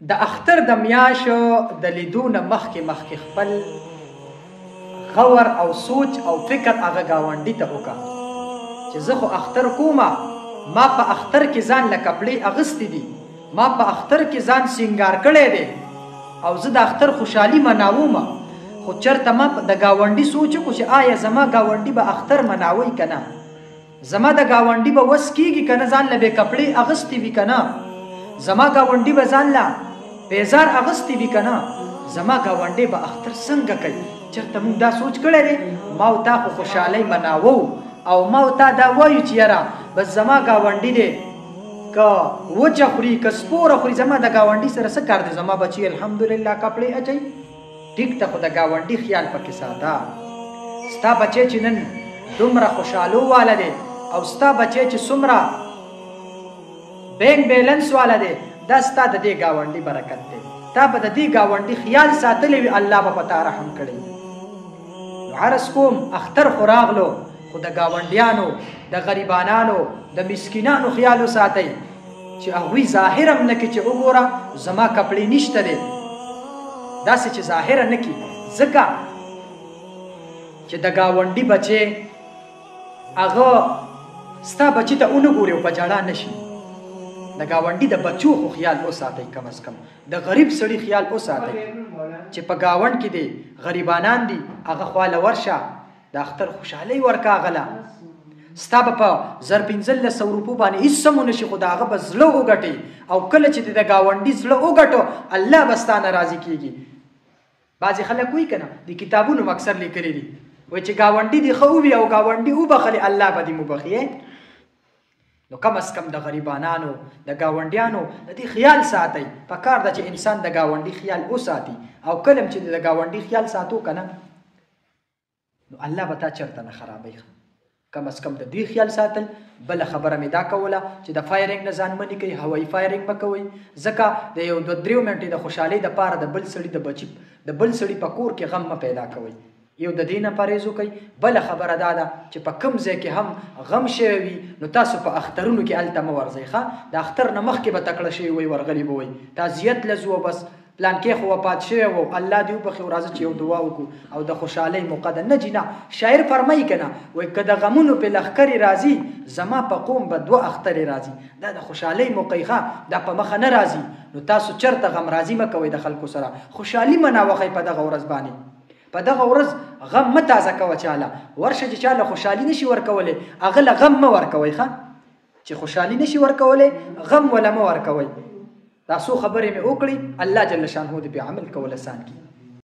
د اختر د میاشو د لیدو نه مخکې خپل غور او سوچ او فکر هغه ګاونډي ته وکړه چې زه خو اختر کومه، ما په اختر کې ځان له کپړې اغوستې دي، ما په اختر کې ځان سینګار کړی دی او زه د اختر خوشحالي مناومه. خو چېرته ما د ګاونډي سوچ وکړو چې آیا زما ګاونډي به اختر مناوي که نه، زما د ګاونډي به وس کېږي که نه ځان له بې کپړې اغوستې وي که نه، زما ګاونډي به ځان له بیزار اغوستې وي که نه، زما ګاونډی به اختر څنګه کوي. چېرته موږ دا سوچ کړی دی؟ ما او تا خو خوشحالۍ مناوو او ما او تا دا وایو چې یاره بس زما ګاونډي دی که وچه خوري که سپوره خوري، زما د ګاونډي سره څه کار دی؟ زما بچي الحمدلله کپړې اچوي. ټیک ته خو د ګاونډي خیال پکې ساته. ستا بچی چې نن دومره خوشحالو واله دی او ستا بچی چې څومره بینک بیلنس واله دی، دا ستا د دې ګاونډي برکت دی. تا به د دې ګاونډي خیال ساتلی وي، الله به په تا رحم کړی. نو عرض کوم اختر خو راغلو، خو د ګاونډیانو د غریبانانو د مسکینانو خیال وساتئ چې هغوی ظاهر هم نه کړي چې وګوره زما کپړې نشته دی، داسې چې ظاهره نه کړي، ځکه چې د ګاونډي بچی هغه ستا بچي ته ونه ګوري او په ژړا نه شي. د ګاونډي د بچو خو خیال وساتئ، کم از کم د غریب سړي خیال وساتئ چې په ګاونډ کې دی غریبانان دي، هغه خواله ورشه د اختر خوشحالۍ ورکه هغه. ستا به په 1500 روپو باندې هېڅ څه مو نشي، خو د هغه به زړه وګټئ او کله چې د ګاونډي زړه وګټو الله به ستا نه راضي کېږي. بعضې خلک وایي که نه، د کتابونو اکثر لیکلي دي وایي چې ګاونډي دې ښه ووي او ګاونډي وبخلي الله به دې مبخي. نو کم از کم د غریبانانو د ګاونډیانو د دې خیال ساتئ. پکار ده چې انسان د ګاونډي خیال وساتي او کله چې د ګاونډي خیال ساتو که نه، نو الله به تا چېرته نه خرابوي. کم از کم د دې خیال ساتل. بله خبره مې دا کوله چې د فایرنګ نه ځان منې کوي، هوایي فایرنګ مه کوئ، ځکه د یو 2-3 منټې د خوشحالۍ دپاره د بل سړي د بچي د بل سړي په کور کې غم مه پیدا کوئ. یو د دې نه پرهیز وکئ. بله خبره دا ده چې په کوم ځای کې هم غم شوی وي نو تاسو په اخترونو کې هلته مه ورځئ. د اختر نه مخکې به تکړه شوي وئ، ورغلي به وئ تعزیت له ځو، بس پلانکې خو وفات شوی و، الله دې وبخي، راځه چې یو دعا وکړو او د خوشحالۍ موقع ده. نه جي نه، شاعر فرمایي که نه، وایي که د غمونو پې لښکرې راځي زما په قوم به 2 اخترې راځي. دا د خوشحالۍ موقع ښه دا په مخه نه راځي. نو تاسو چېرته غم راځي مه کوئ د خلکو سره، خوشحالي مناوخئ په دغه ورځ باندې. په دغه ورځ غم مه تازه کوه چاله. ورشه چې چاله خوشحالي نشي ورکولی هغه له غم مه ورکوئ. چې خوشحالي نشي ورکولی غم وله مه ورکوئ. دا څو خبرې مې وکړي، الله جل شانه دې په عمل کول اسان کړي.